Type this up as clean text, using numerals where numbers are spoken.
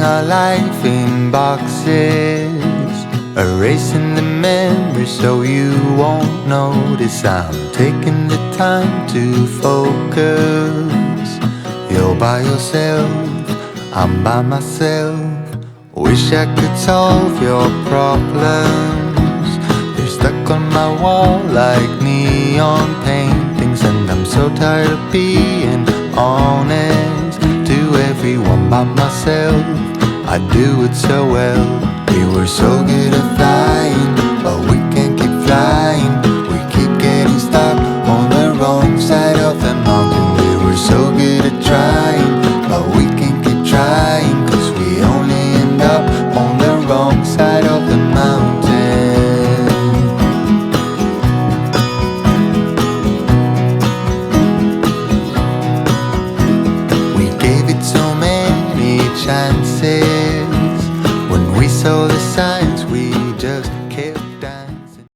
our life in boxes, erasing the memories so you won't notice. I'm taking the time to focus. You're by yourself, I'm by myself. Wish I could solve your problems. They're stuck on my wall like neon paintings, and I'm so tired of being honest to everyone by myself. I do it so well. We were so good at flying, but we can't keep flying. We keep getting stuck on the wrong side of the mountain. We were so good at trying, but we can't keep trying, 'cause we only end up on the wrong side of the mountain. We gave it so many chances. When we saw the signs, we just